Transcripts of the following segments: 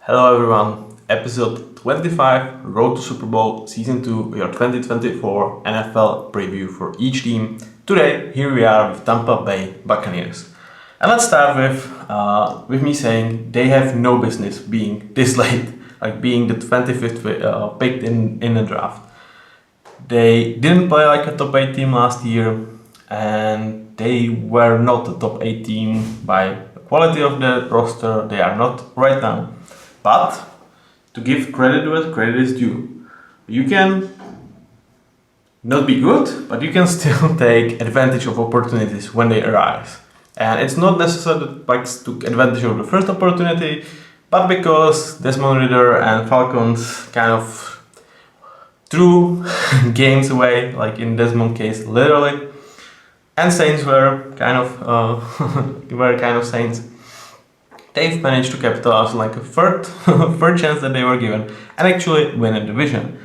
Hello everyone, episode 25, Road to Super Bowl, Season 2, your 2024 NFL preview for each team. Today, here we are with Tampa Bay Buccaneers. And let's start with me saying they have no business being this late, like being the 25th picked in the draft. They didn't play like a top 8 team last year, and they were not a top 8 team by the quality of the roster. They are not right now. But to give credit where credit is due, you can not be good, but you can still take advantage of opportunities when they arise. And it's not necessary that Bucs took advantage of the first opportunity, but because Desmond Ridder and Falcons kind of threw games away, like in Desmond's case, literally, and Saints were kind of Saints. They've managed to capitalize on like a third chance that they were given and actually win a division.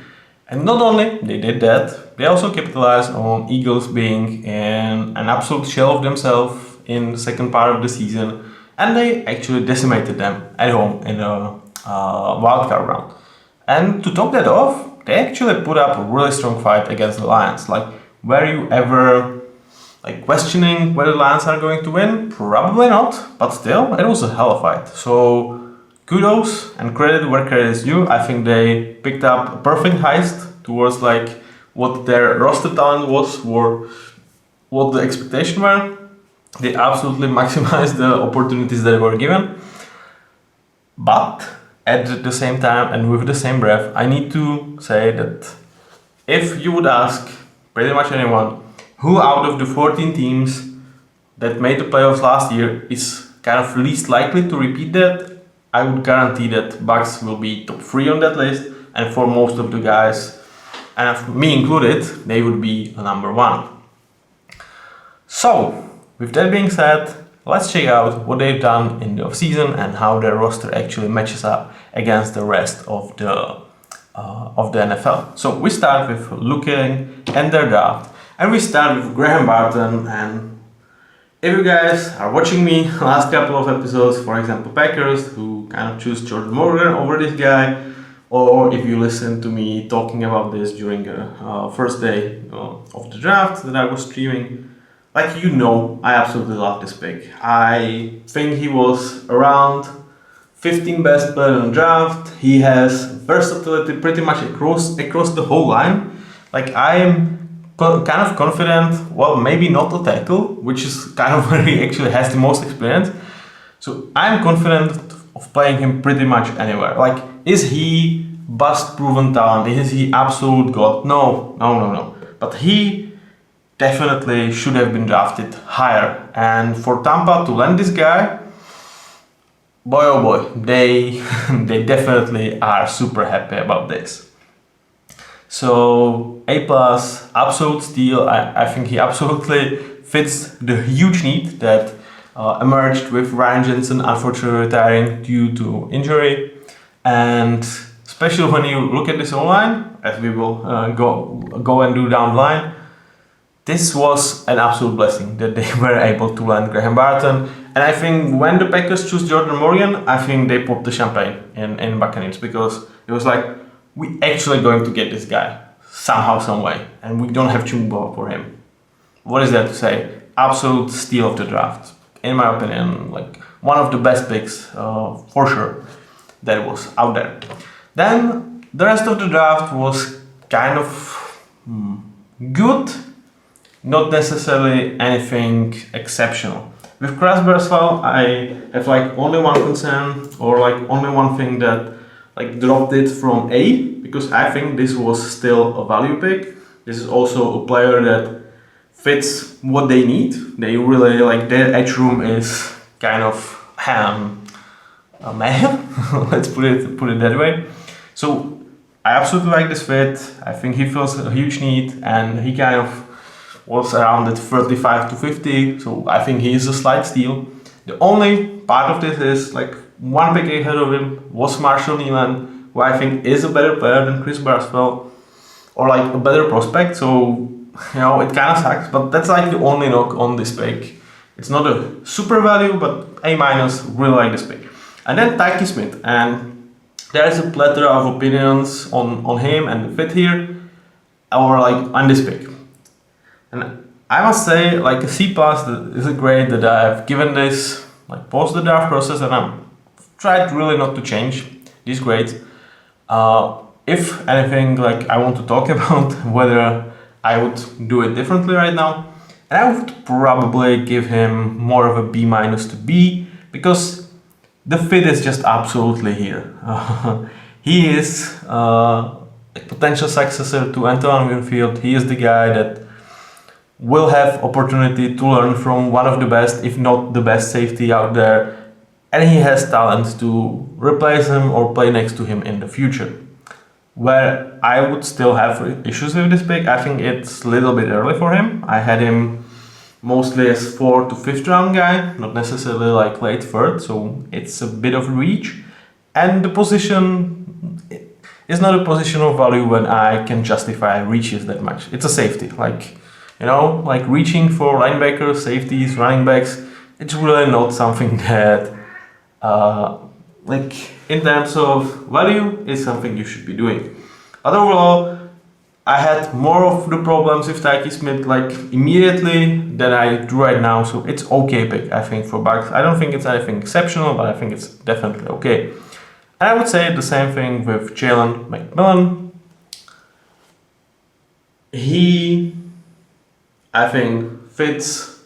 And not only they did that, they also capitalized on Eagles being in an absolute shell of themselves in the second part of the season, and they actually decimated them at home in a wildcard round. And to top that off, they actually put up a really strong fight against the Lions. Like, were you ever questioning whether the Lions are going to win? Probably not, but still, it was a hell of a fight. So kudos and credit where credit is due. I think they picked up a perfect heist towards what their roster talent was or what the expectation were. They absolutely maximized the opportunities that they were given. But at the same time and with the same breath, I need to say that if you would ask pretty much anyone, who out of the 14 teams that made the playoffs last year is kind of least likely to repeat that, I would guarantee that Bucs will be top 3 on that list, and for most of the guys, and me included, they would be number 1. So, with that being said, let's check out what they've done in the offseason and how their roster actually matches up against the rest of the NFL. So we start with looking at their draft. And we start with Graham Barton, and if you guys are watching me last couple of episodes, for example Packers, who kind of choose Jordan Morgan over this guy, or if you listen to me talking about this during the first day of the draft that I was streaming, I absolutely love this pick. I think he was around 15 best player in the draft. He has versatility pretty much across the whole line. I'm kind of confident, well, maybe not a tackle, which is kind of where he actually has the most experience. So I'm confident of playing him pretty much anywhere. Is he bust-proven talent? Is he absolute god? No. But he definitely should have been drafted higher. And for Tampa to land this guy, boy oh boy, they definitely are super happy about this. So A+, absolute steal. I think he absolutely fits the huge need that emerged with Ryan Jensen unfortunately retiring due to injury. And especially when you look at this online, as we will go and do down the line, this was an absolute blessing that they were able to land Graham Barton. And I think when the Packers choose Jordan Morgan, I think they popped the champagne in Buccaneers, because it was like, we actually going to get this guy somehow, some way, and we don't have to move up for him. What is there to say? Absolute steal of the draft, in my opinion. One of the best picks for sure that was out there. Then the rest of the draft was kind of good, not necessarily anything exceptional. With Crasby as well, I have only one concern, or only one thing that dropped it from A, because I think this was still a value pick. This is also a player that fits what they need. They really their edge room is kind of man. Let's put it that way. So I absolutely like this fit. I think he fills a huge need, and he kind of was around at 35 to 50. So I think he is a slight steal. The only part of this is one pick ahead of him was Marshall Neiman, who I think is a better player than Chris Barstwell, or a better prospect. So it kind of sucks, but that's the only knock on this pick. It's not a super value, but A-, really like this pick. And then Tyke Smith, and there is a plethora of opinions on him and the fit here, or like on this pick. And I must say, like a C plus is a grade that I've given this like post the draft process, and I've tried really not to change these grades. If anything, like I want to talk about whether I would do it differently right now, and I would probably give him more of a B minus to B, because the fit is just absolutely here. He is a potential successor to Antoine Winfield. He is the guy that will have opportunity to learn from one of the best, if not the best safety out there, and he has talent to replace him or play next to him in the future. Where I would still have issues with this pick, I think it's a little bit early for him. I had him mostly as 4th to 5th round guy, not necessarily like late 3rd, so it's a bit of reach. And the position is not a position of value when I can justify reaches that much. It's a safety, like, you know, like reaching for linebackers, safeties, running backs, it's really not something that, like, in terms of value, is something you should be doing. But overall, I had more of the problems with Tyke Smith like immediately than I do right now, so it's okay pick, I think, for Bucks. I don't think it's anything exceptional, but I think it's definitely okay. And I would say the same thing with Jalen McMillan. He, I think, fits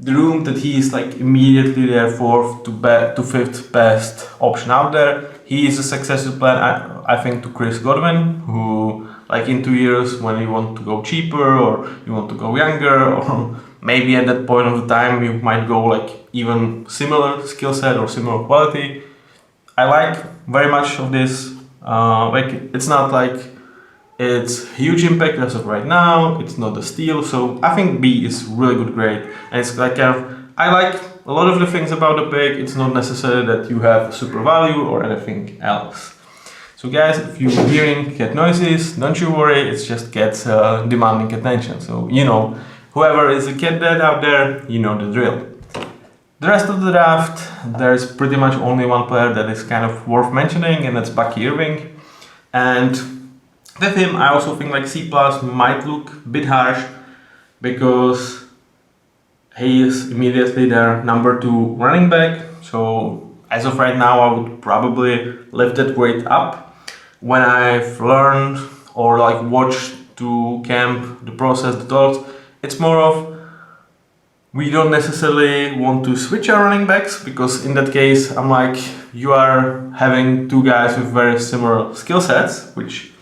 the room that he is like immediately there 4th to 5th best option out there. He is a successor plan, I think, to Chris Godwin, who, like, in 2 years, when you want to go cheaper or you want to go younger, or maybe at that point of the time you might go like even similar skill set or similar quality. I like very much of this. Like, it's not like it's huge impact as of right now. It's not a steal, so I think B is really good grade, and it's like kind of, I like a lot of the things about the pick. It's not necessary that you have super value or anything else. So guys, if you're hearing cat noises, don't you worry, it's just cats demanding attention. So, you know, whoever is a cat dad out there, you know the drill. The rest of the draft, there's pretty much only one player that is kind of worth mentioning, and that's Bucky Irving. And with him, I also think like C plus might look a bit harsh, because he is immediately their number 2 running back. So as of right now, I would probably lift that grade up. When I've learned or like watched to camp, the process, the thoughts, it's more of, we don't necessarily want to switch our running backs, because in that case, I'm like, you are having 2 guys with very similar skill sets, which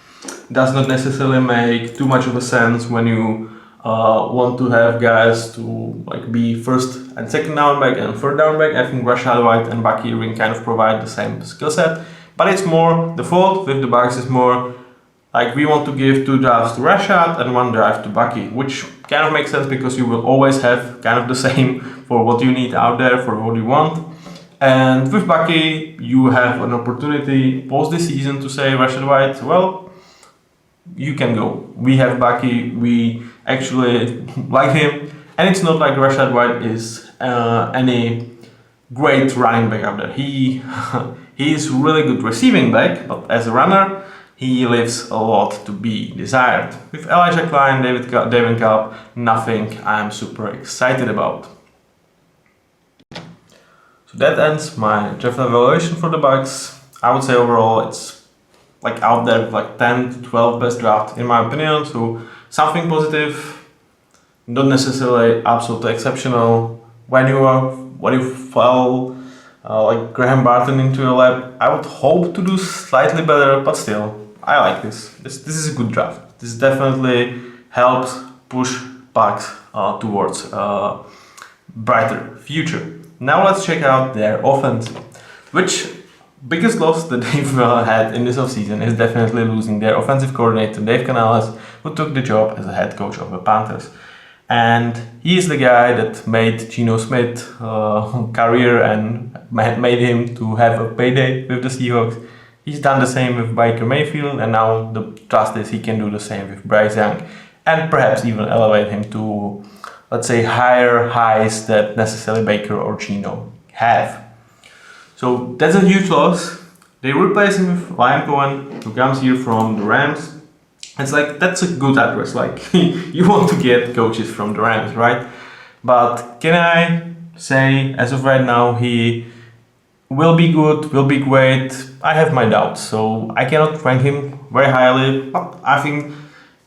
does not necessarily make too much of a sense when you want to have guys to like be 1st and 2nd down back and 3rd down back. I think Rashad White and Bucky Irving kind of provide the same skill set, but it's more, the fault with the Bucks is more like, we want to give 2 drives to Rashad and 1 drive to Bucky, which kind of makes sense, because you will always have kind of the same for what you need out there, for what you want. And with Bucky, you have an opportunity post this season to say, Rashad White, well, you can go. We have Bucky, we actually like him, and it's not like Rashad White is any great running back out there. He is really good receiving back, but as a runner, he leaves a lot to be desired. With Elijah Klein, David Gallup, nothing I'm super excited about. So that ends my draft evaluation for the Bucks. I would say overall it's like out there with like 10 to 12 best draft in my opinion. So something positive, not necessarily absolutely exceptional. When you fell like Graham Barton into your lap, I would hope to do slightly better, but still, I like this. This is a good draft. This definitely helps push Bucks towards a brighter future. Now let's check out their offense, which biggest loss that they've had in this offseason is definitely losing their offensive coordinator, Dave Canales, who took the job as a head coach of the Panthers. And he is the guy that made Geno Smith's career and made him to have a payday with the Seahawks. He's done the same with Baker Mayfield, and now the trust is he can do the same with Bryce Young, and perhaps even elevate him to, let's say, higher highs that necessarily Baker or Geno have. So that's a huge loss. They replace him with Liam Cohen, who comes here from the Rams. It's like, that's a good address. Like, you want to get coaches from the Rams, right? But can I say, as of right now, he will be good, will be great? I have my doubts, so I cannot rank him very highly. But I think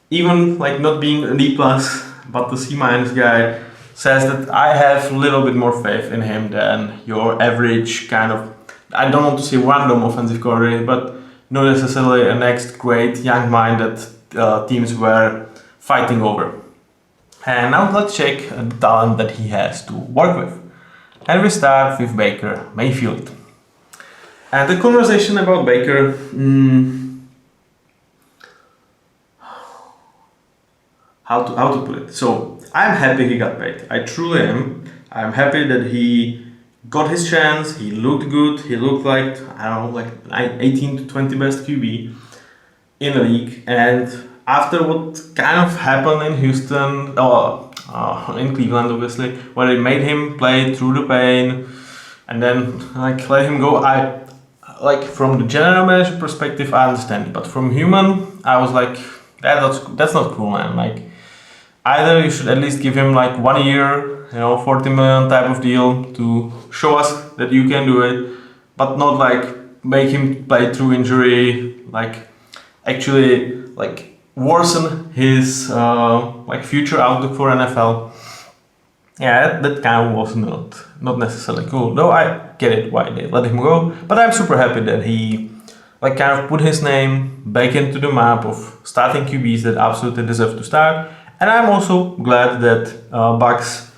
even like not being a D plus, but the C minus guy says that I have a little bit more faith in him than your average kind of, I don't want to say random offensive coordinator, but not necessarily a next great young mind that teams were fighting over. And now let's check the talent that he has to work with. And we start with Baker Mayfield. And the conversation about Baker, how to put it? So I'm happy he got paid. I truly am. I'm happy that he got his chance. He looked good. He looked like, I don't know, like 18 to 20 best QB in the league. And after what kind of happened in Houston, in Cleveland obviously, where they made him play through the pain and then like let him go, I like from the general manager perspective I understand it, but from human I was like, that's not cool, man. Like, either you should at least give him like 1 year, 40 million type of deal to show us that you can do it, but not like make him play through injury, like actually like worsen his like future outlook for NFL. Yeah, that kind of was not necessarily cool. Though I get it why they let him go, but I'm super happy that he like kind of put his name back into the map of starting QBs that absolutely deserve to start. And I'm also glad that Bucks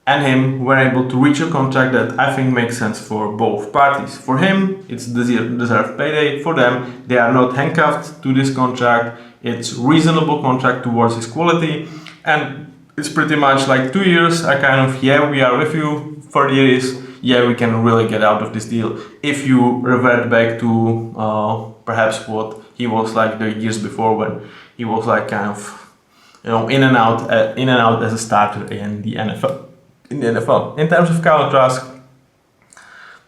and him were able to reach a contract that I think makes sense for both parties. For him, it's deserved payday. For them, they are not handcuffed to this contract. It's reasonable contract towards his quality, and it's pretty much like 2 years. I kind of, yeah, we are with you for the years. Yeah, we can really get out of this deal if you revert back to perhaps what he was like the years before, when he was like kind of in and out as a starter in the NFL. In terms of Kyle Trask,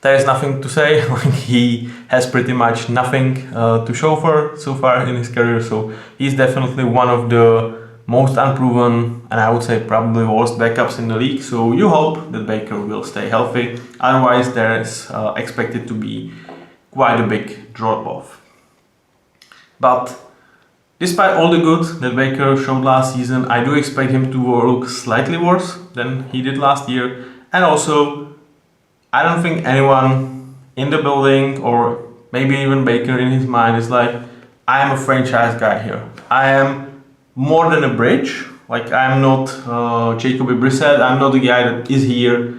there is nothing to say. Like, he has pretty much nothing to show for so far in his career. So he's definitely one of the most unproven, and I would say probably worst backups in the league. So you hope that Baker will stay healthy. Otherwise, there is expected to be quite a big drop off. But despite all the good that Baker showed last season, I do expect him to look slightly worse than he did last year. And also, I don't think anyone in the building, or maybe even Baker in his mind, is like, I am a franchise guy here. I am more than a bridge. Like, I'm not Jacoby Brissett. I'm not the guy that is here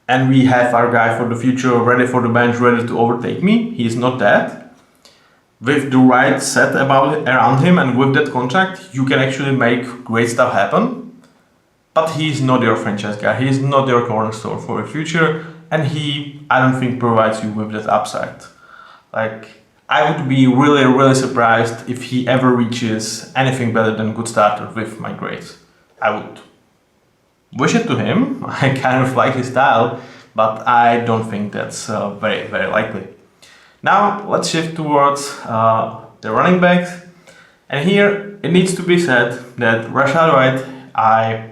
and we have our guy for the future, ready for the bench, ready to overtake me. He is not that. With the right set around him and with that contract, you can actually make great stuff happen. But he's not your franchise guy. He is not your cornerstone for the future, and I don't think, provides you with that upside. Like, I would be really, really surprised if he ever reaches anything better than good starter with my grades. I would wish it to him. I kind of like his style, but I don't think that's very, very likely. Now let's shift towards the running backs, and here it needs to be said that Rashad White, I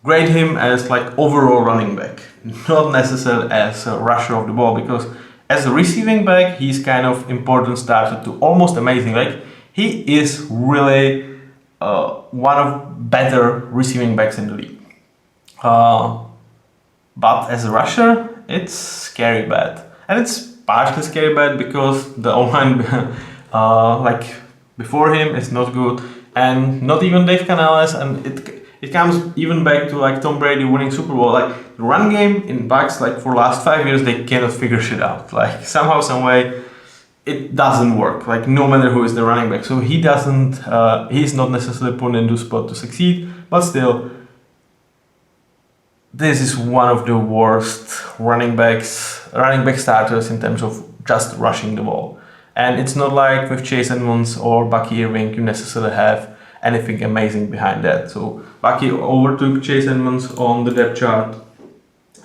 grade him as like overall running back, not necessarily as a rusher of the ball, because as a receiving back he's kind of important starter to almost amazing. Like, he is really one of better receiving backs in the league. But as a rusher, it's scary bad, and it's partially scary bad because the O-line like before him is not good, and not even Dave Canales, and it comes even back to like Tom Brady winning Super Bowl. Like, the run game in Bucks, like for last 5 years, they cannot figure shit out. Like, somehow, some way, it doesn't work. Like, no matter who is the running back, so he's not necessarily put into spot to succeed, but still. This is one of the worst running back starters in terms of just rushing the ball. And it's not like with Chase Edmonds or Bucky Irving you necessarily have anything amazing behind that. So Bucky overtook Chase Edmonds on the depth chart.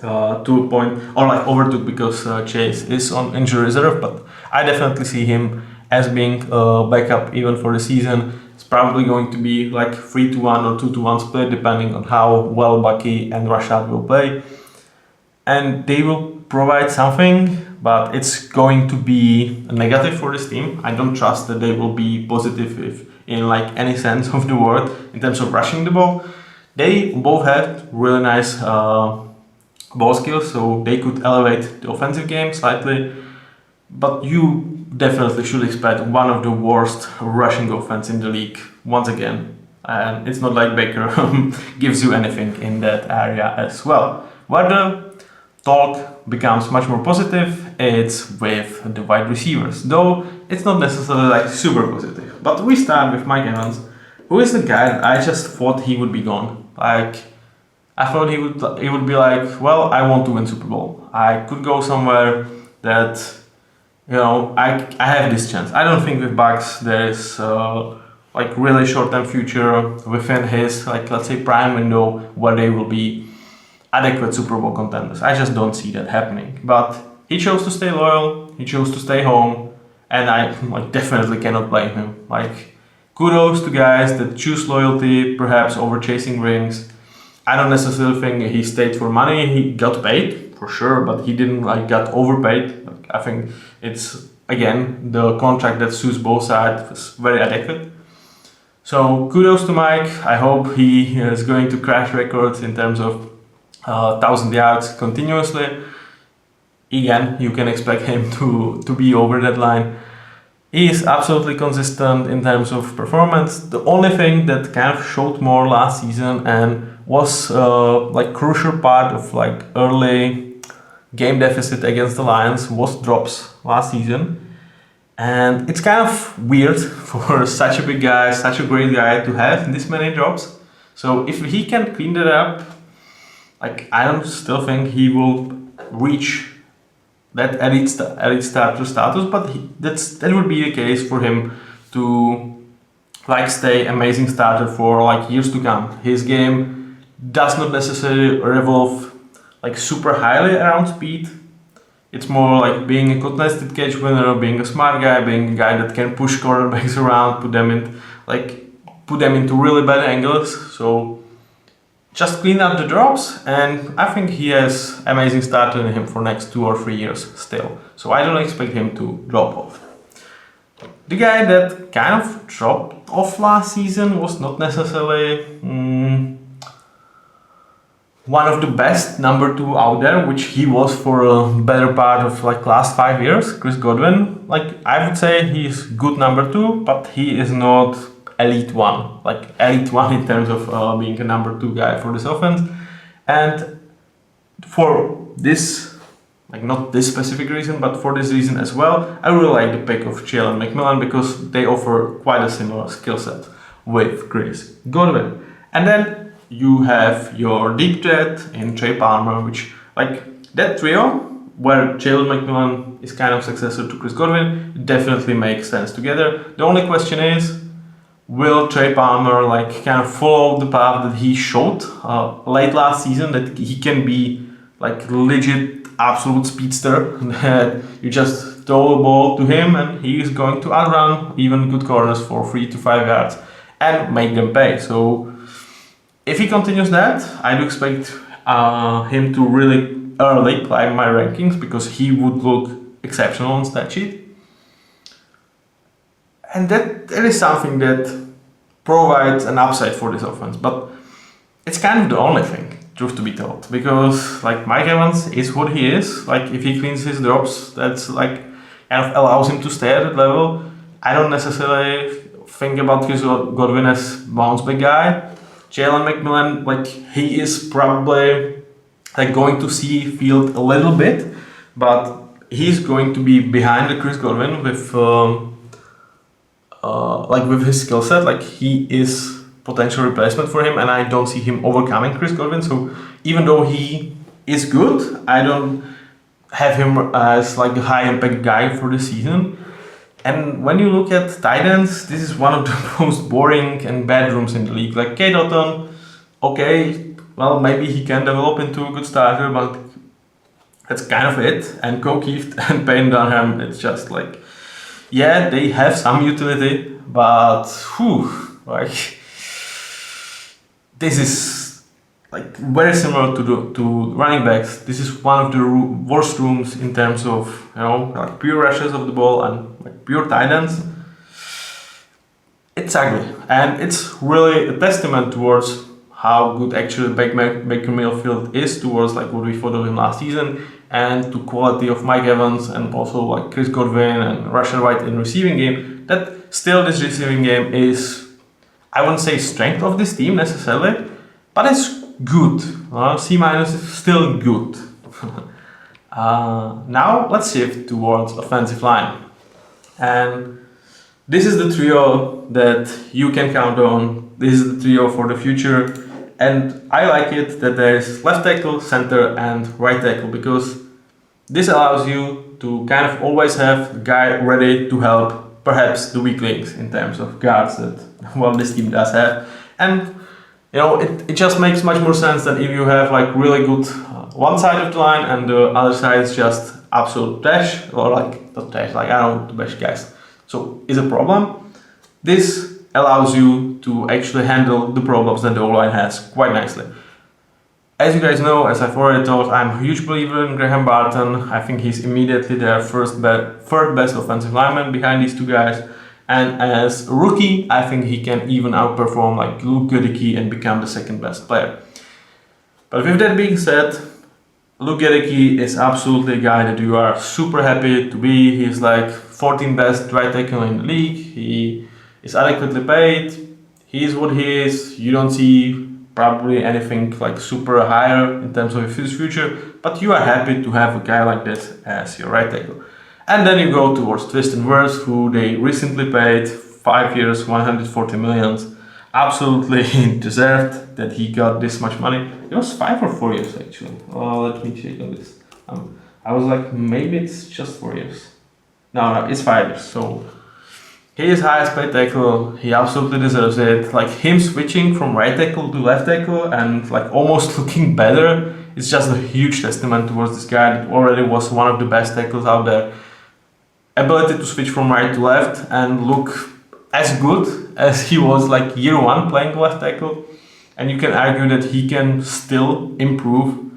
to a point, or like overtook because Chase is on injury reserve. But I definitely see him as being a backup even for the season. It's probably going to be like 3-1 or 2-1 split depending on how well Bucky and Rashad will play. And they will provide something, but it's going to be a negative for this team. I don't trust that they will be positive in like any sense of the word in terms of rushing the ball. They both had really nice ball skills, so they could elevate the offensive game slightly. But you definitely should expect one of the worst rushing offense in the league once again. And it's not like Baker gives you anything in that area as well. Where the talk becomes much more positive, it's with the wide receivers. Though it's not necessarily like super positive. But we start with Mike Evans, who is the guy that I just thought he would be gone. Like, I thought he would be like, well, I want to win Super Bowl. I could go somewhere that, you know, I have this chance. I don't think with Bucks there is like really short-term future within his, like, let's say prime window where they will be adequate Super Bowl contenders. I just don't see that happening. But he chose to stay loyal. He chose to stay home, and I definitely cannot blame him. Like, kudos to guys that choose loyalty, perhaps over chasing rings. I don't necessarily think he stayed for money. He got paid for sure, but he didn't got overpaid. I think it's again the contract that suits both sides was very adequate. So kudos to Mike. I hope he is going to crash records in terms of 1,000 yards continuously. Again, you can expect him to be over that line. He is absolutely consistent in terms of performance. The only thing that kind of showed more last season and was like crucial part of like early game deficit against the Lions was drops last season. And it's kind of weird for such a big guy, such a great guy to have this many drops. So if he can clean that up, like I don't still think he will reach that elite starter status, but that would be the case for him to like stay amazing starter for like years to come. His game does not necessarily revolve like super highly around speed. It's more like being a contested catch winner, being a smart guy, being a guy that can push quarterbacks around, put them into really bad angles. So just clean up the drops, and I think he has amazing starter in him for next 2 or 3 years still. So I don't expect him to drop off. The guy that kind of dropped off last season was not necessarily one of the best number 2 out there, which he was for a better part of like last 5 years. Chris Godwin, like I would say he's good number 2, but he is not elite 1, like elite 1 in terms of being a number 2 guy for this offense. And for this, like not this specific reason, but for this reason as well, I really like the pick of Jalen McMillan because they offer quite a similar skill set with Chris Godwin. And then you have your deep threat in Trey Palmer, which like that trio where Jalen McMillan is kind of successor to Chris Godwin definitely makes sense together. The only question is, will Trey Palmer like kind of follow the path that he showed late last season, that he can be like legit absolute speedster that you just throw a ball to him and he is going to outrun even good corners for 3 to 5 yards and make them pay. So if he continues that, I do expect him to really early climb my rankings because he would look exceptional on stat sheet. And that is something that provides an upside for this offense, but it's kind of the only thing, truth to be told, because like Mike Evans is what he is. Like if he cleans his drops, that's like kind of allows him to stay at that level. I don't necessarily think about Chris Godwin as bounce back guy. Jalen McMillan, like he is probably like going to see field a little bit, but he's going to be behind the Chris Godwin with like with his skill set. Like he is potential replacement for him, and I don't see him overcoming Chris Godwin. So even though he is good, I don't have him as like a high impact guy for the season. And when you look at tight ends, this is one of the most boring and bad rooms in the league. Like Kate Otton, okay, well maybe he can develop into a good starter, but that's kind of it. And O'Keefe and Payne Dunham, it's just like, yeah, they have some utility, but this is like very similar to running backs. This is one of the worst rooms in terms of like pure rushes of the ball and like pure tight ends. It's ugly, and it's really a testament towards how good actually Baker Mayfield is towards like what we thought of him last season, and to quality of Mike Evans and also like Chris Godwin and Rashad White in receiving game. That still this receiving game is, I wouldn't say strength of this team necessarily, but it's good. C- is still good. Now let's shift towards offensive line, and this is the trio that you can count on. This is the trio for the future. And I like it that there is left tackle, center, and right tackle, because this allows you to kind of always have a guy ready to help perhaps the weak links in terms of guards that this team does have. And it just makes much more sense than if you have like really good one side of the line and the other side is just absolute trash, or like not trash, like I don't want to bash guys. So it's a problem. This allows you to actually handle the problems that the O-line has quite nicely. As you guys know, as I've already told, I'm a huge believer in Graham Barton. I think he's immediately their third best offensive lineman behind these two guys. And as a rookie, I think he can even outperform like Luke Goedeke and become the second best player. But with that being said, Luke Goedeke is absolutely a guy that you are super happy to be. He's like 14th best right tackle in the league. He is adequately paid. He is what he is. You don't see probably anything like super higher in terms of his future, but you are happy to have a guy like this as your right tackle. And then you go towards Tristan Wirfs, who they recently paid 5 years, 140 million. Absolutely deserved that he got this much money. It was 5 or 4 years actually. Let me check on this. I was like, maybe it's just 4 years. No, it's 5 years. So he is highest paid tackle. He absolutely deserves it. Like him switching from right tackle to left tackle and like almost looking better is just a huge testament towards this guy that already was one of the best tackles out there. Ability to switch from right to left and look as good as he was like year one playing left tackle. And you can argue that he can still improve.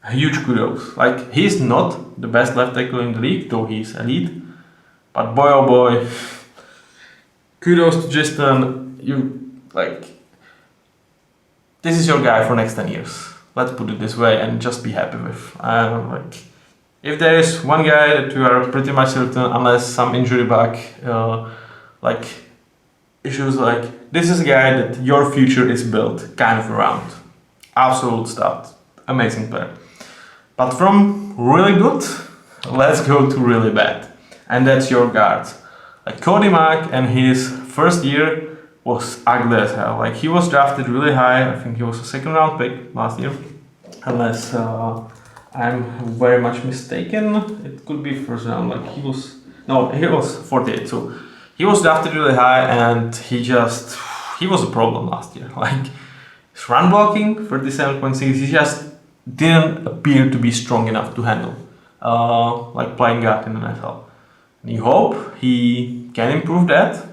Huge kudos. Like he's not the best left tackle in the league, though he's elite. But boy oh boy, kudos to Tristan. This is your guy for next 10 years. Let's put it this way and just be happy with. If there is one guy that you are pretty much certain, unless some injury bug, issues like this is a guy that your future is built kind of around. Absolute stud. Amazing player. But from really good, let's go to really bad. And that's your guard. Like Cody Mack and his first year was ugly as hell. Like he was drafted really high. I think he was a second round pick last year. Unless I'm very much mistaken. It could be first round. Like he was 48. So he was drafted really high and he was a problem last year. Like his run blocking, 37.6, he just didn't appear to be strong enough to handle like playing guard in the NFL. And you hope he can improve that.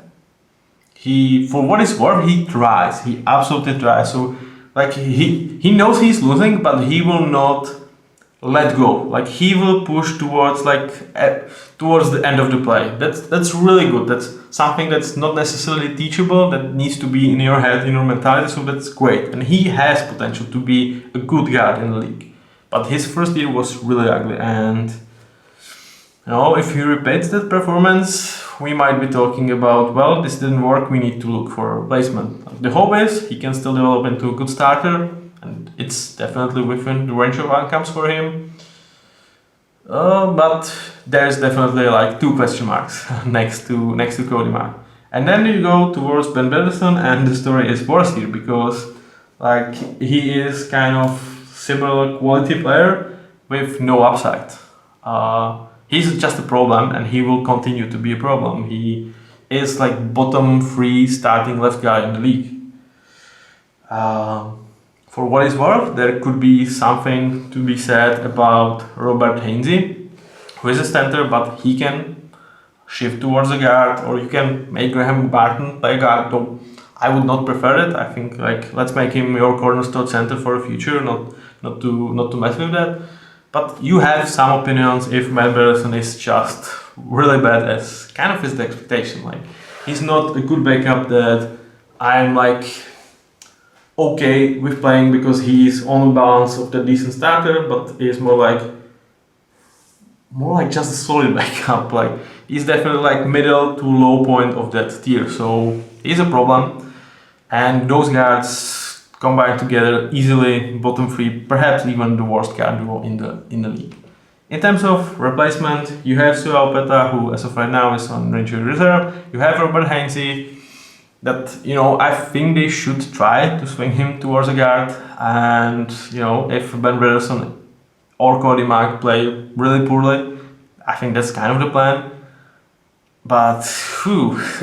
For what it's worth, he tries. He absolutely tries. So like he knows he's losing, but he will not let go. Like he will push towards towards the end of the play. That's really good. That's something that's not necessarily teachable. That needs to be in your head, in your mentality. So that's great. And he has potential to be a good guard in the league. But his first year was really ugly. And if he repeats that performance, we might be talking about, well, this didn't work. We need to look for a replacement. The hope is he can still develop into a good starter. And it's definitely within the range of outcomes for him. But there's definitely like 2 question marks next to Cody Mack. And then you go towards Ben Bredeson, and the story is worse here because like he is kind of similar quality player with no upside. He's just a problem, and he will continue to be a problem. He is like bottom 3 starting left guard in the league. for what it's worth, there could be something to be said about Robert Hainsey, who is a center, but he can shift towards a guard, or you can make Graham Barton play guard, though I would not prefer it. I think let's make him your cornerstone center for the future, not to mess with that. But you have some opinions if Matt Patterson is just really bad, as kind of is the expectation. He's not a good backup that I'm okay with playing because he's on balance of the decent starter, but he's more like just a solid backup. He's definitely middle to low point of that tier, so he's a problem. And those guards combined together easily bottom three, perhaps even the worst guard duo in the league. In terms of replacement, you have Sue Alpeta, who as of right now is on injury reserve. You have Robert Hainsey, that I think they should try to swing him towards a guard. And if Ben Patterson or Cody Mack play really poorly, I think that's kind of the plan. But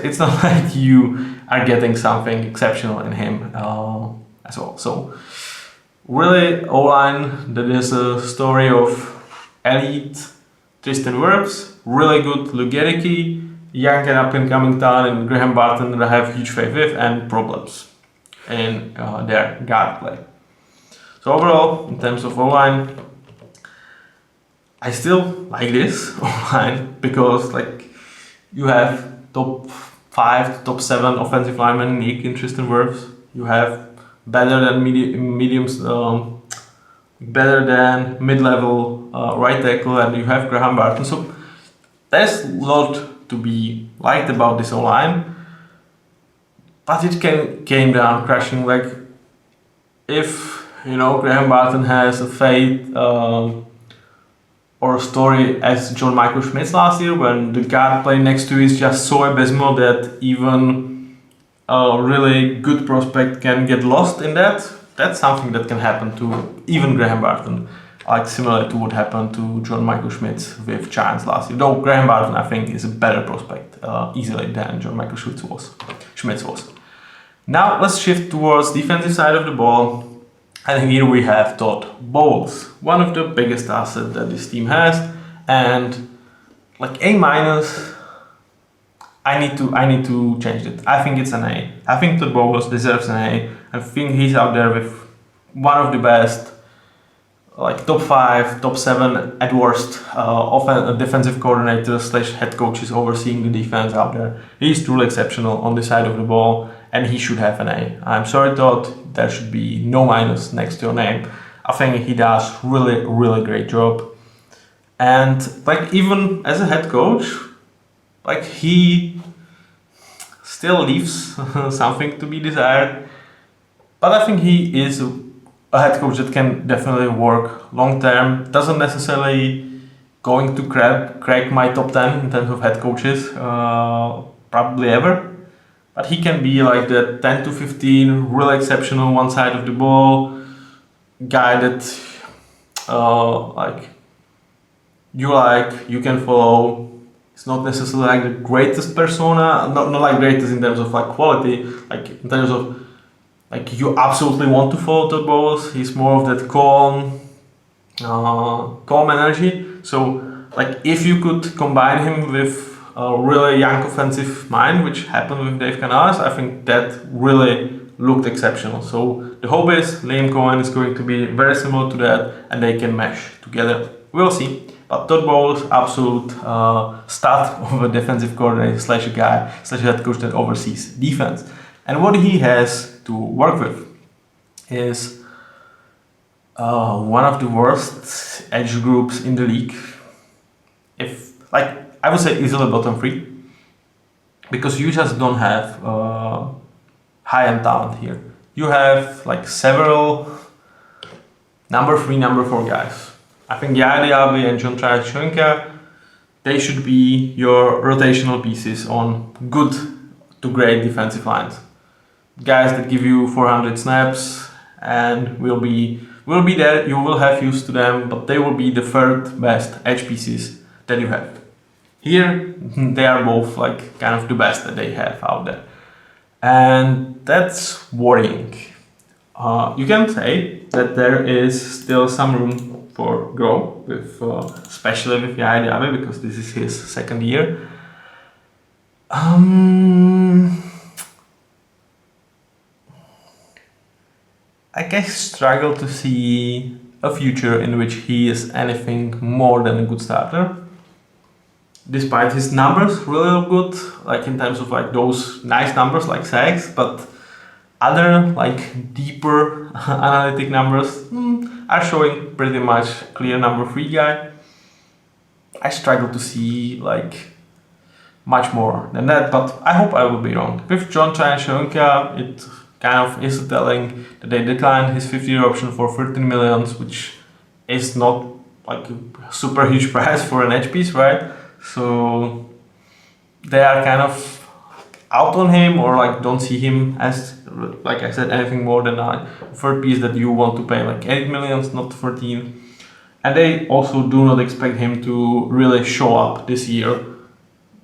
it's not like you are getting something exceptional in him as well. So really, O-line, that is a story of elite Tristan Wirfs, really good Luke Gedicke, young and up-and-coming talent in Graham Barton that I have huge faith with, and problems in their guard play. So overall, in terms of O-line, I still like this O-line because you have top 5 to top 7 offensive linemen in the league in Tristan Wirfs. You have better than better than mid-level right tackle, and you have Graham Barton. So there's a lot to be liked about this O-line, but it came down crashing. If Graham Barton has a fate or a story as John Michael Schmitz last year, when the guard play next to is just so abysmal that even a really good prospect can get lost in that. That's something that can happen to even Graham Barton, similar to what happened to John Michael Schmitz with Giants last year. Though Graham Barton, I think, is a better prospect easily than John Michael Schmitz was. Now let's shift towards defensive side of the ball. And here we have Todd Bowles, one of the biggest assets that this team has, and A-. I need to change it. I think it's an A. I think Todd Bowles deserves an A. I think he's out there with one of the best, top 5, top 7 at worst, defensive coordinators / head coaches overseeing the defense out there. He's truly exceptional on this side of the ball, and he should have an A. I'm sorry, Todd, there should be no minus next to your name. I think he does really, really great job. And even as a head coach, he still leaves something to be desired. But I think he is a head coach that can definitely work long term. Doesn't necessarily going to crack my top 10 in terms of head coaches, probably ever. But he can be the 10 to 15, really exceptional one side of the ball guy that you can follow. It's not necessarily the greatest persona, not greatest in terms of quality, in terms of you absolutely want to follow Todd Bowles. He's more of that calm energy. So if you could combine him with a really young offensive mind, which happened with Dave Canales, I think that really looked exceptional. So the hope is Liam Cohen is going to be very similar to that, and they can mesh together. We'll see. But Todd Bowles, absolute stud of a defensive coordinator / a guy / head coach that oversees defense. And what he has to work with is one of the worst edge groups in the league. I would say easily bottom 3, because you just don't have high-end talent here. You have several number 3, number 4 guys. I think Yadi Albi and John Trajchenka, they should be your rotational pieces on good to great defensive lines. Guys that give you 400 snaps and will be there. You will have used to them, but they will be the third best edge pieces that you have. Here, they are both kind of the best that they have out there. And that's worrying. You can say that there is still some room for growth, with especially with GMaty-NFL, because this is his second year. I guess struggle to see a future in which he is anything more than a good starter. Despite his numbers really good, like in terms of like those nice numbers like sacks, but other like deeper analytic numbers are showing pretty much clear number 3 guy. I struggle to see like much more than that, but I hope I will be wrong. With John Tryon-Shoyinka, it kind of is telling that they declined his 50-year option for 13 millions, which is not like a super huge price for an edge piece, right? So they are kind of out on him, or like don't see him as, like I said, anything more than a third piece that you want to pay like 8 millions, not 13. And they also do not expect him to really show up this year.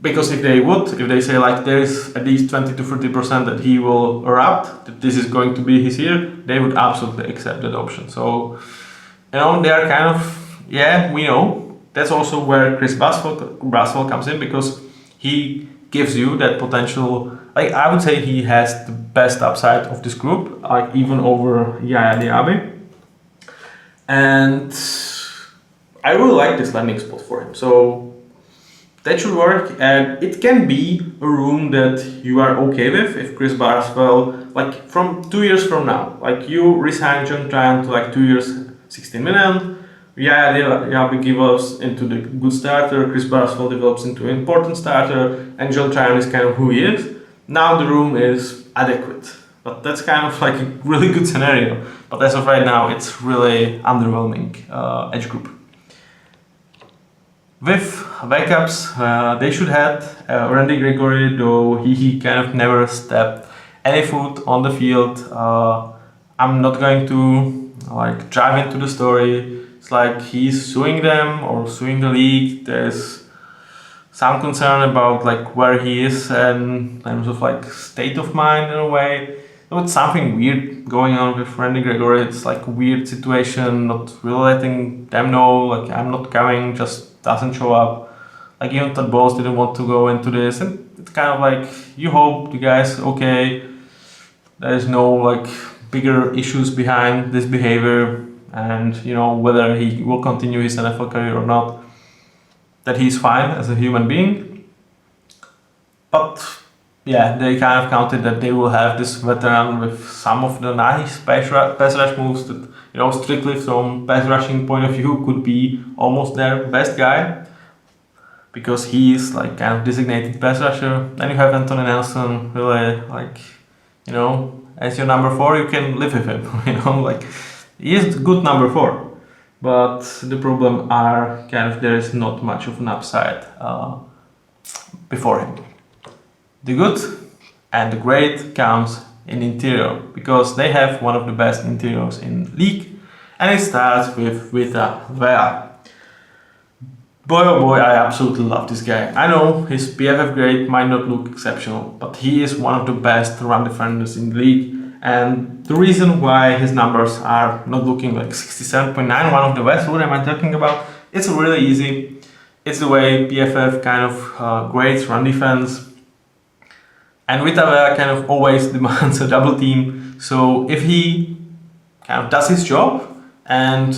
Because if they say like there is at least 20 to 30% that he will erupt, that this is going to be his year, they would absolutely accept that option. So, they are kind of, we know. That's also where Chris Braswell comes in, because he gives you that potential. Like I would say he has the best upside of this group, like even over GMaty-NFL. And I really like this landing spot for him. So that should work, and it can be a room that you are okay with if Chris Braswell, like from 2 years from now, like you resign John Tryon to like 2 years, 16 million. GMaty develops into the good starter, Chris Braswell develops into an important starter, and John Tryon is kind of who he is. Now the room is adequate, but that's kind of like a really good scenario. But as of right now, it's really underwhelming edge group. With backups, they should have Randy Gregory, though he kind of never stepped any foot on the field. I'm not going to like dive into the story. It's like he's suing them or suing the league. There's some concern about like where he is in terms of like state of mind in a way. It's something weird going on with Randy Gregory. It's like a weird situation, not really letting them know like I'm not coming, just doesn't show up. Like even Todd Bowles didn't want to go into this, and it's kind of like you hope the guy's okay. There is no like bigger issues behind this behavior, and whether he will continue his NFL career or not, that he's fine as a human being. But they kind of counted that they will have this veteran with some of the nice pass rush moves that, strictly from pass rushing point of view, could be almost their best guy, because he is like kind of designated pass rusher. Then you have Anthony Nelson, really like, as your number 4, you can live with him, like he is good number 4. But the problem are kind of there is not much of an upside before him. The good and the great comes in interior, because they have one of the best interiors in league, and it starts with Vita Vea. Boy oh boy, I absolutely love this guy. I know his PFF grade might not look exceptional, but he is one of the best run defenders in the league. And the reason why his numbers are not looking like 67.9, one of the best, what am I talking about? It's really easy. It's the way PFF kind of grades run defense. And Vita Vea kind of always demands a double team. So if he kind of does his job and,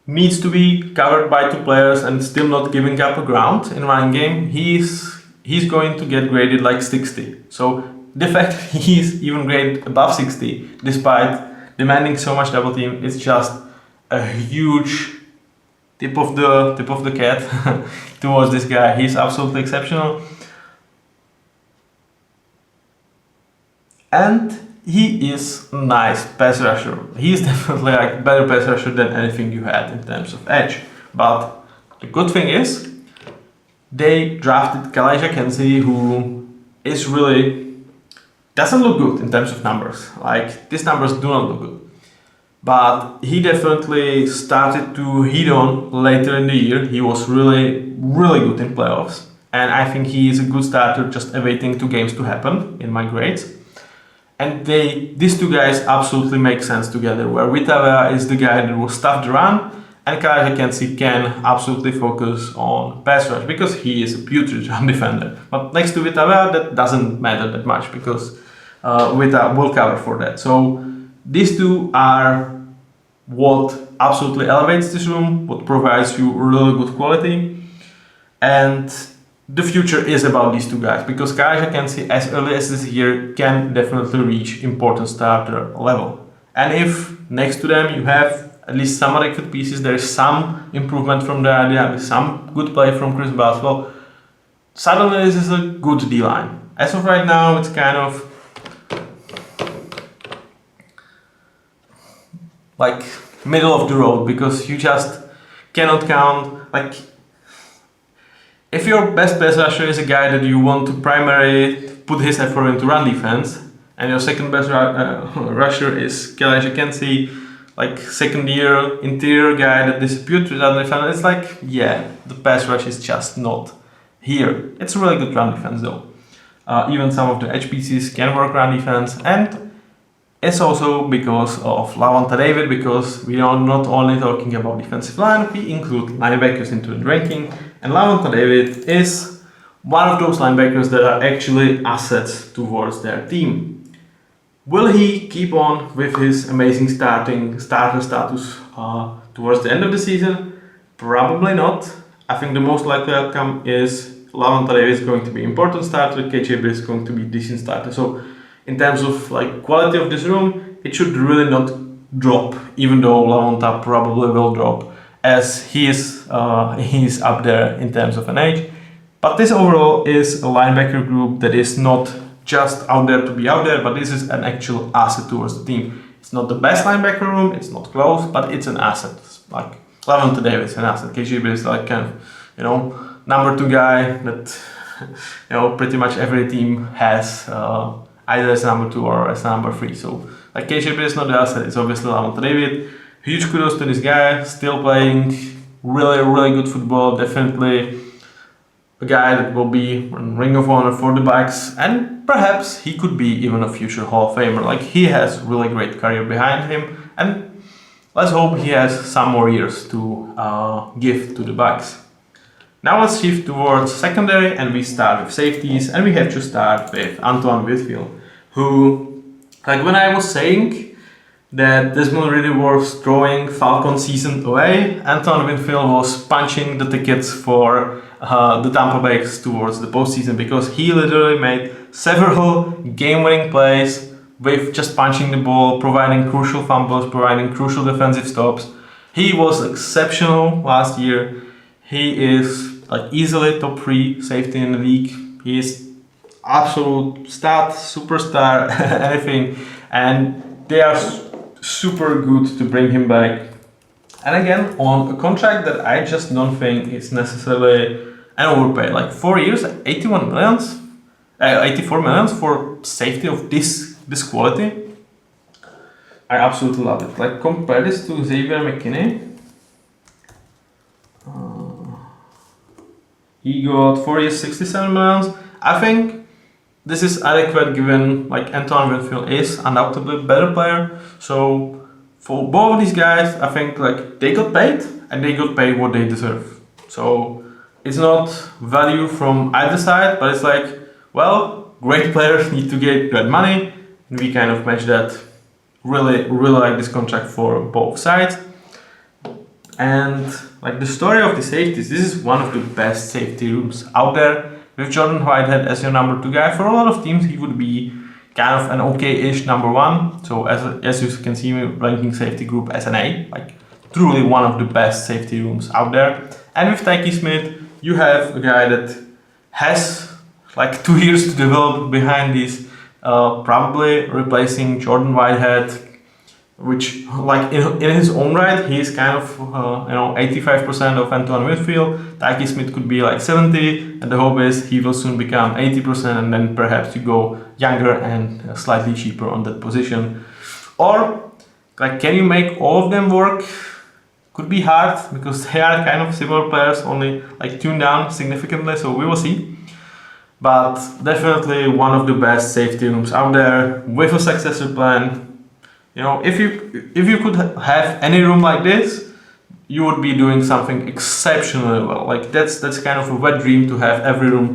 needs to be covered by 2 players and still not giving up a ground in running game, he's going to get graded like 60. So the fact that he's even graded above 60, despite demanding so much double team, it's just a huge tip of the cat towards this guy. He's absolutely exceptional. And he is a nice pass rusher. He is definitely like better pass rusher than anything you had in terms of edge. But the good thing is, they drafted Kalijah Kenzie, who is really doesn't look good in terms of numbers. Like these numbers do not look good. But he definitely started to hit on later in the year. He was really, really good in playoffs. And I think he is a good starter, just awaiting 2 games to happen in my grades. And these two guys absolutely make sense together, where Vitavea is the guy that will stuff the run, and Kalajdzic can absolutely focus on pass rush because he is a putrid run defender. But next to Vitavea, that doesn't matter that much because Vita will cover for that. So these two are what absolutely elevates this room, what provides you really good quality. And the future is about these two guys because Kalajdzic, as early as this year, can definitely reach important starter level. And if next to them you have at least some other good pieces, there is some improvement from the idea, with some good play from Chris Boswell, suddenly this is a good D-line. As of right now, it's kind of like middle of the road because you just cannot count, like, if your best pass rusher is a guy that you want to primarily put his effort into run defense, and your second best rusher is Kalajdzic, like second year interior guy that disappeared to run defense, it's like, yeah, the pass rush is just not here. It's a really good run defense though. Even some of the HPCs can work run defense, and it's also because of Lavonte David, because we are not only talking about defensive line, we include linebackers into the ranking, and Lavonte David is one of those linebackers that are actually assets towards their team. Will he keep on with his amazing starter status towards the end of the season? Probably not. I think the most likely outcome is Lavonte David is going to be important starter, KJ Britt is going to be decent starter. So in terms of like quality of this room, it should really not drop, even though Lavonte probably will drop, as he is up there in terms of an age. But this overall is a linebacker group that is not just out there to be out there, but this is an actual asset towards the team. It's not the best linebacker room, it's not close, but it's an asset. Like Lavonte David is an asset. KJ Britt is like kind of, number 2 guy that pretty much every team has either as number 2 or as number 3. So like KJ Britt is not the asset, it's obviously Lavonte David. Huge kudos to this guy, still playing really, really good football. Definitely a guy that will be in Ring of Honor for the Bucs, and perhaps he could be even a future Hall of Famer. Like, he has really great career behind him, and let's hope he has some more years to give to the Bucs. Now let's shift towards secondary, and we start with safeties, and we have to start with Antoine Whitfield, who, like, when I was saying that Desmond Ridder was throwing Falcon season away, Antoine Whitfield was punching the tickets for the Tampa Bay towards the postseason, because he literally made several game-winning plays with just punching the ball, providing crucial fumbles, providing crucial defensive stops. He was exceptional last year. He is like easily top 3 safety in the league. He is absolute stat, superstar, anything, and they are super good to bring him back. And again, on a contract that I just don't think is necessarily an overpay. Like 4 years, 84 million for safety of this quality. I absolutely love it. Like, compare this to Xavier McKinney. He got 4 years, 67 million. I think this is adequate, given like Antoine Whitfield is undoubtedly a better player. So for both of these guys, I think like they got paid, and they got paid what they deserve. So it's not value from either side, but it's like, well, great players need to get great money, and we kind of match that. Really, really like this contract for both sides. And like the story of the safeties, this is one of the best safety rooms out there. With Jordan Whitehead as your number 2 guy, for a lot of teams he would be kind of an okay-ish number 1. So as you can see, ranking safety group as an A, like truly one of the best safety rooms out there. And with Tyke Smith, you have a guy that has like 2 years to develop behind this, probably replacing Jordan Whitehead, which like in his own right, he is kind of 85% of Antoine Whitfield. Tyke Smith could be like 70, and the hope is he will soon become 80%, and then perhaps you go younger and slightly cheaper on that position. Or like, can you make all of them work? Could be hard, because they are kind of similar players, only like tuned down significantly, so we will see. but definitely one of the best safety rooms out there with a successor plan. If you could have any room like this, you would be doing something exceptionally well. Like that's kind of a wet dream to have every room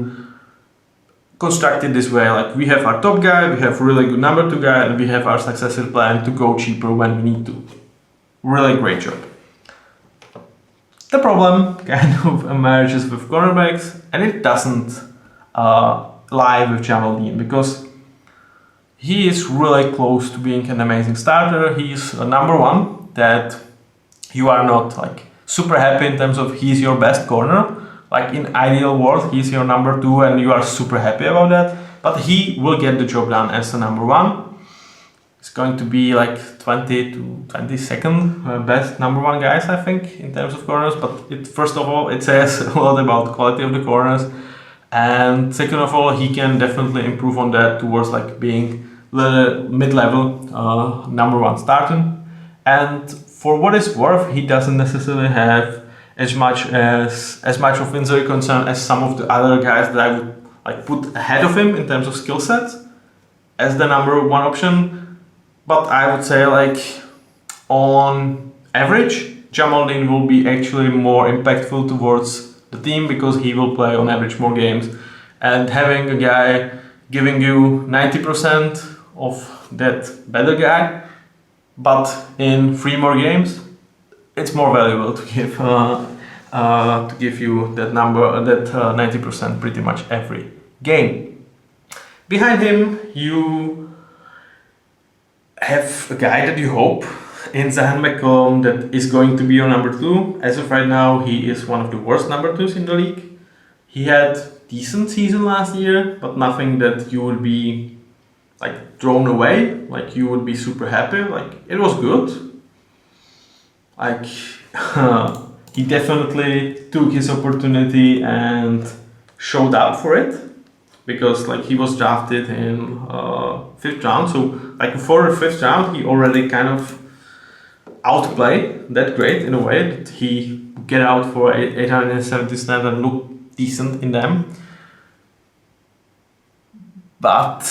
constructed this way. Like we have our top guy, we have really good number 2 guy, and we have our successor plan to go cheaper when we need to. Really great job. The problem kind of emerges with cornerbacks, and it doesn't lie with GMaty, because he is really close to being an amazing starter. He's a number 1 that you are not like super happy in terms of he's your best corner. Like in ideal world, he's your number 2 and you are super happy about that. But he will get the job done as the number 1. It's going to be like 20 to 22nd best number 1 guys, I think, in terms of corners. But first of all, it says a lot about the quality of the corners. And second of all, he can definitely improve on that towards like being the mid-level number 1 starter. And for what it's worth, he doesn't necessarily have as much of injury concern as some of the other guys that I would like put ahead of him in terms of skill sets as the number 1 option. But I would say like on average, GMaty will be actually more impactful towards the team because he will play on average more games, and having a guy giving you 90% of that better guy, but in 3 more games, it's more valuable to give you that number, that 90% pretty much every game. Behind him, you have a guy that you hope in Zion McCollum that is going to be your number 2. As of right now, he is one of the worst number 2s in the league. He had decent season last year, but nothing that you would be like thrown away, like you would be super happy. Like it was good. Like he definitely took his opportunity and showed out for it, because like he was drafted in 5th round. So like before the 5th round, he already kind of outplayed that grade in a way that he get out for 870 snaps and look decent in them. But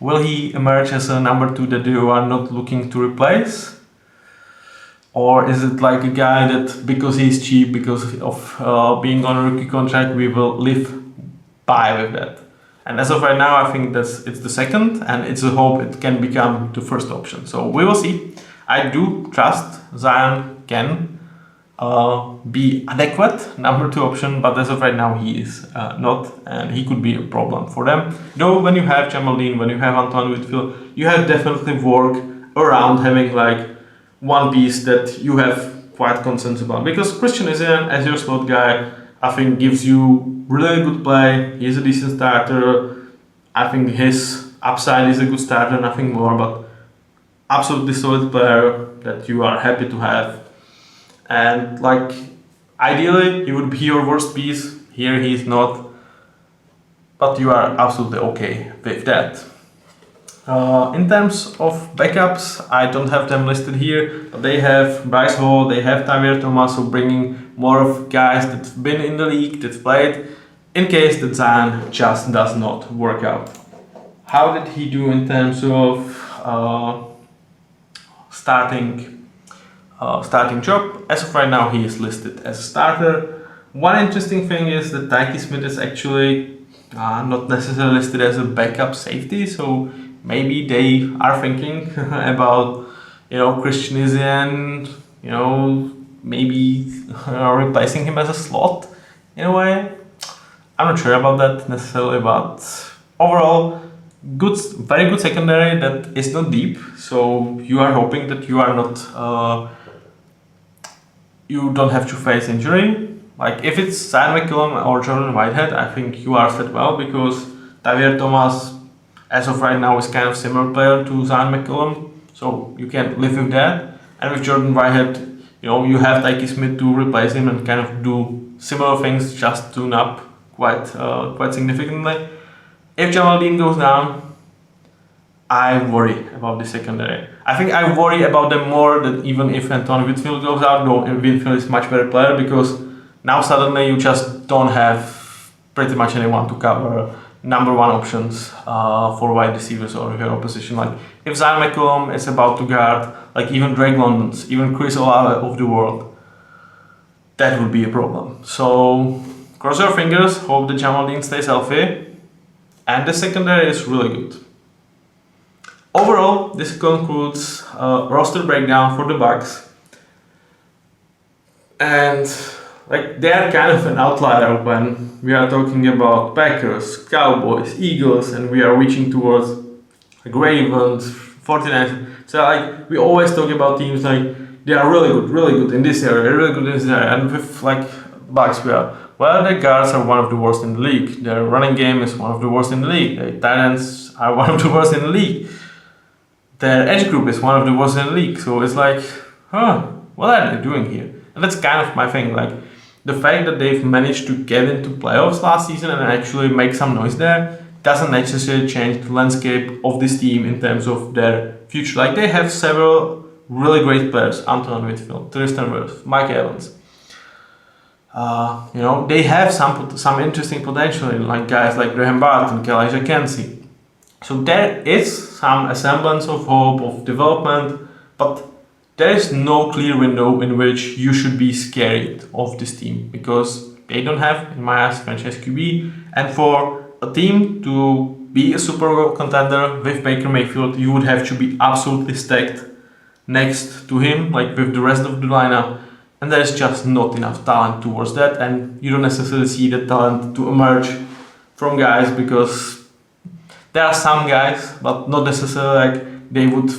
will he emerge as a number 2 that you are not looking to replace? Or is it like a guy that because he's cheap, because of being on a rookie contract, we will live by with that? And as of right now, I think it's the second, and it's a hope it can become the first option. So we will see. I do trust Zion can be adequate number 2 option, but as of right now, he is not, and he could be a problem for them. Though when you have GMaty, when you have Antoine Whitfield, you have definitely work around having like one piece that you have quite concerns about, because Christian Isian as your slot guy, I think gives you really good play. He's a decent starter. I think his upside is a good starter, nothing more, but absolutely solid player that you are happy to have. And like ideally he would be your worst piece. Here he is not, but you are absolutely okay with that. In terms of backups, I don't have them listed here, but they have Bryce Hall, they have Tavir Thomas, so bringing more of guys that've been in the league, that's played, in case that Zion just does not work out. How did he do in terms of starting job? As of right now, he is listed as a starter. One interesting thing is that Tyke Smith is actually not necessarily listed as a backup safety, so maybe they are thinking about, Christian Isian, maybe replacing him as a slot in a way. I'm not sure about that necessarily, but overall, very good secondary that is not deep. So you are hoping that you are not, you don't have to face injury. Like if it's Zion McCollum or Jordan Whitehead, I think you are set well, because Tavir Thomas, as of right now, is kind of similar player to Zion McCollum, so you can live with that. And with Jordan Whitehead, you have Tyke Smith to replace him and kind of do similar things, just tune up quite significantly. If GMaty goes down, I worry about the secondary. I think I worry about them more than even if Antoine Whitfield goes out, though Whitfield is much better player, because now suddenly you just don't have pretty much anyone to cover number one options for wide receivers or hero position. Like if Zion McCollum is about to guard, like even Drake London's, even Chris Olave of the world, that would be a problem. So cross your fingers, hope that Jamal Dean stays healthy, and the secondary is really good. Overall, this concludes roster breakdown for the Bucks, and like they are kind of an outlier when we are talking about Packers, Cowboys, Eagles, and we are reaching towards like Ravens, 49ers. So like we always talk about teams like they are really good in this area, really good in this area, and with like Bucks we are, well, their guards are one of the worst in the league, their running game is one of the worst in the league, their tight ends are one of the worst in the league, their edge group is one of the worst in the league. So it's like, what are they doing here? And that's kind of my thing, like the fact that they've managed to get into playoffs last season and actually make some noise there doesn't necessarily change the landscape of this team in terms of their future. Like they have several really great players, Antoine Whitfield, Tristan Wirfs, Mike Evans. They have some interesting potential in like guys like Graham Barton, Kalijah Kensi. So there is some semblance of hope, of development, but there is no clear window in which you should be scared of this team because they don't have, in my eyes, franchise QB. And for a team to be a Super Bowl contender with Baker Mayfield, you would have to be absolutely stacked next to him, like with the rest of the lineup. And there's just not enough talent towards that, and you don't necessarily see the talent to emerge from guys because there are some guys, but not necessarily like they would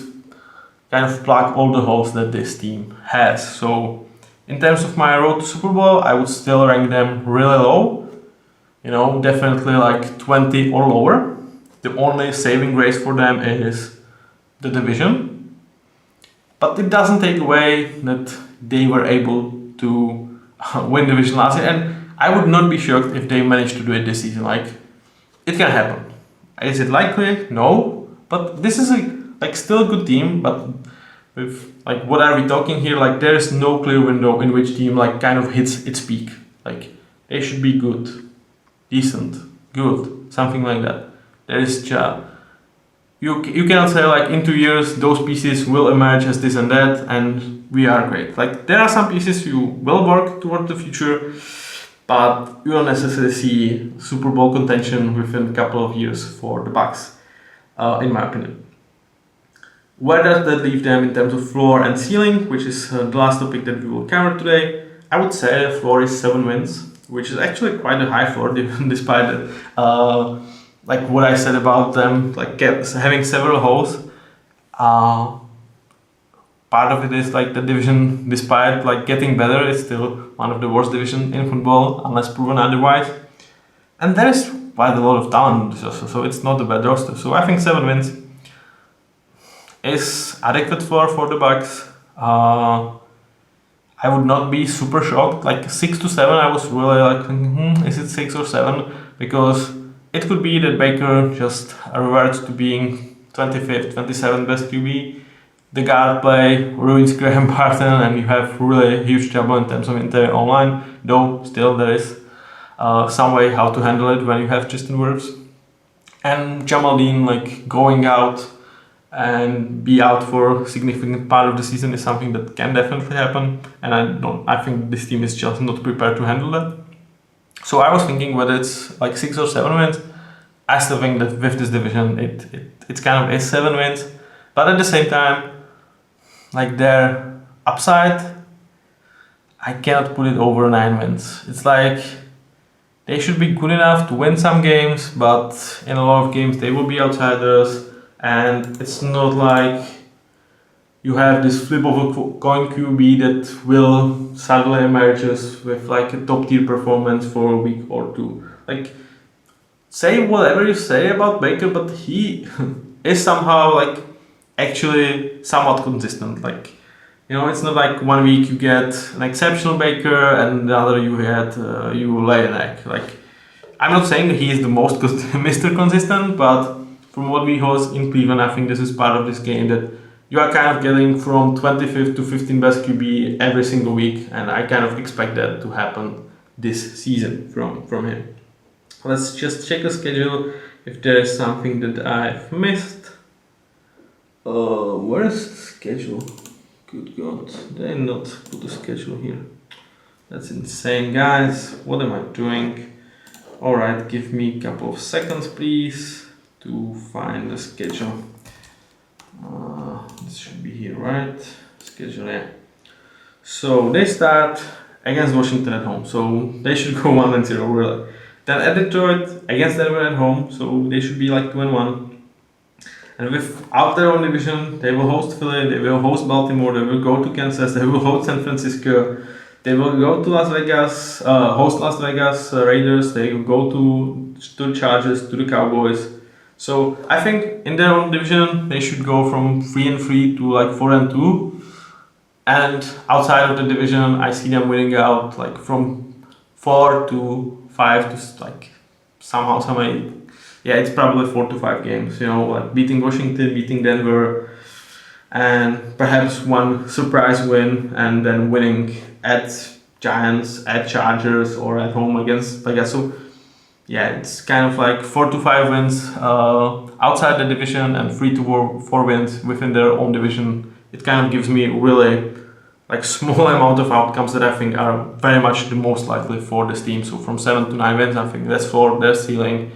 kind of plug all the holes that this team has. So in terms of my road to Super Bowl, I would still rank them really low. Definitely like 20 or lower. The only saving grace for them is the division. But it doesn't take away that they were able to win division last year. And I would not be shocked if they managed to do it this season. Like, it can happen. Is it likely? No. But this is still a good team, but with like what are we talking here? Like there is no clear window in which team like kind of hits its peak. Like they should be good, decent, good, something like that. There is just you cannot say like in 2 years those pieces will emerge as this and that and we are great. Like there are some pieces you will work toward the future, but you don't necessarily see Super Bowl contention within a couple of years for the Bucks, in my opinion. Where does that leave them in terms of floor and ceiling, which is the last topic that we will cover today? I would say the floor is 7 wins, which is actually quite a high floor despite it. Like what I said about them, like having several holes. Part of it is like the division, despite like getting better, is still one of the worst divisions in football, unless proven otherwise. And there is quite a lot of talent, so it's not a bad roster. So I think 7 wins is adequate for the Bucks. I would not be super shocked. Like 6 to 7, I was really like, is it 6 or 7? Because it could be that Baker just reverts to being 25th, 27th best QB. The guard play ruins Graham Barton, and you have really huge trouble in terms of interior online. Though still there is some way how to handle it when you have Tristan Wirfs. And Jamal Dean like going out and be out for a significant part of the season is something that can definitely happen, and I think this team is just not prepared to handle that. So I was thinking whether it's like 6 or 7 wins. I still think that with this division it's kind of is 7 wins, but at the same time, like their upside, I cannot put it over 9 wins. It's like they should be good enough to win some games, but in a lot of games they will be outsiders. And it's not like you have this flip of a coin QB that will suddenly emerges with like a top tier performance for a week or two. Like, say whatever you say about Baker, but he is somehow like actually somewhat consistent. Like, it's not like 1 week you get an exceptional Baker and the other you lay an egg. Like, I'm not saying that he is the most Mr. Consistent, but from what we host in Cleveland, I think this is part of this game that you are kind of getting from 25th to 15th best QB every single week, and I kind of expect that to happen this season from him. Let's just check the schedule if there is something that I've missed. Where is the schedule? Good God, they not put the schedule here. That's insane, guys. What am I doing? Alright, give me a couple of seconds, please, to find the schedule. This should be here, right? Schedule, yeah. So they start against Washington at home, so they should go 1-0, really. Then at Detroit against Denver at home, so they should be like 2-1. And without their own division, they will host Philly, they will host Baltimore, they will go to Kansas, they will host San Francisco, they will go to Las Vegas, host Las Vegas Raiders, they will go to the Chargers, to the Cowboys. So I think in their own division, they should go from 3-3 to like 4-2. And outside of the division, I see them winning out like from 4 to 5 to like somehow, yeah, it's probably 4 to 5 games, like beating Washington, beating Denver, and perhaps one surprise win, and then winning at Giants, at Chargers, or at home against Vegas. So yeah, it's kind of like 4 to 5 wins outside the division and 3 to 4 wins within their own division. It kind of gives me really like small amount of outcomes that I think are very much the most likely for this team. So from 7 to 9 wins, I think that's for their ceiling.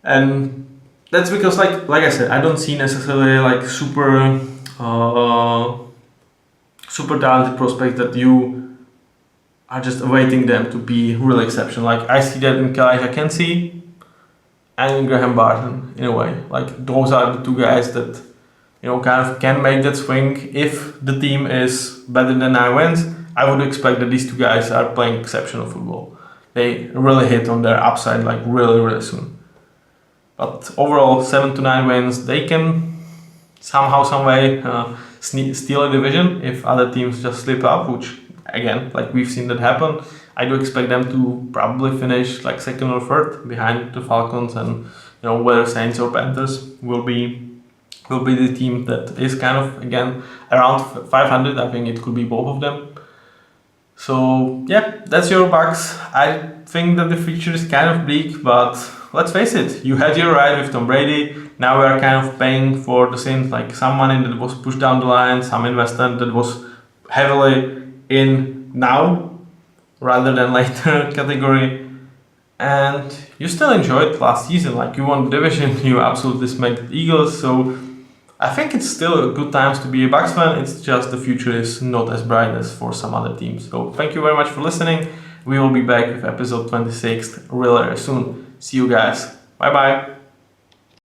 And that's because like I said, I don't see necessarily like super talented prospects that you are just awaiting them to be really exceptional. Like I see that in Kalijah Kensi and in Graham Barton in a way. Like those are the two guys that kind of can make that swing. If the team is better than 9 wins, I would expect that these two guys are playing exceptional football. They really hit on their upside like really soon. But overall, 7 to 9 wins, they can somehow, some way steal a division if other teams just slip up, which again, like we've seen that happen. I do expect them to probably finish like 2nd or 3rd behind the Falcons, and whether Saints or Panthers will be the team that is kind of again around 500. I think it could be both of them. So yeah, that's your Bucks. I think that the future is kind of bleak, but let's face it, you had your ride with Tom Brady. Now we are kind of paying for the sins, like some money that was pushed down the line, some investment that was heavily in now rather than later category. And you still enjoyed last season, like you won the division, you absolutely smacked the Eagles. So I think it's still a good times to be a Bucks fan. It's just the future is not as bright as for some other teams. So thank you very much for listening. We will be back with episode 26 really soon. See you guys. Bye bye.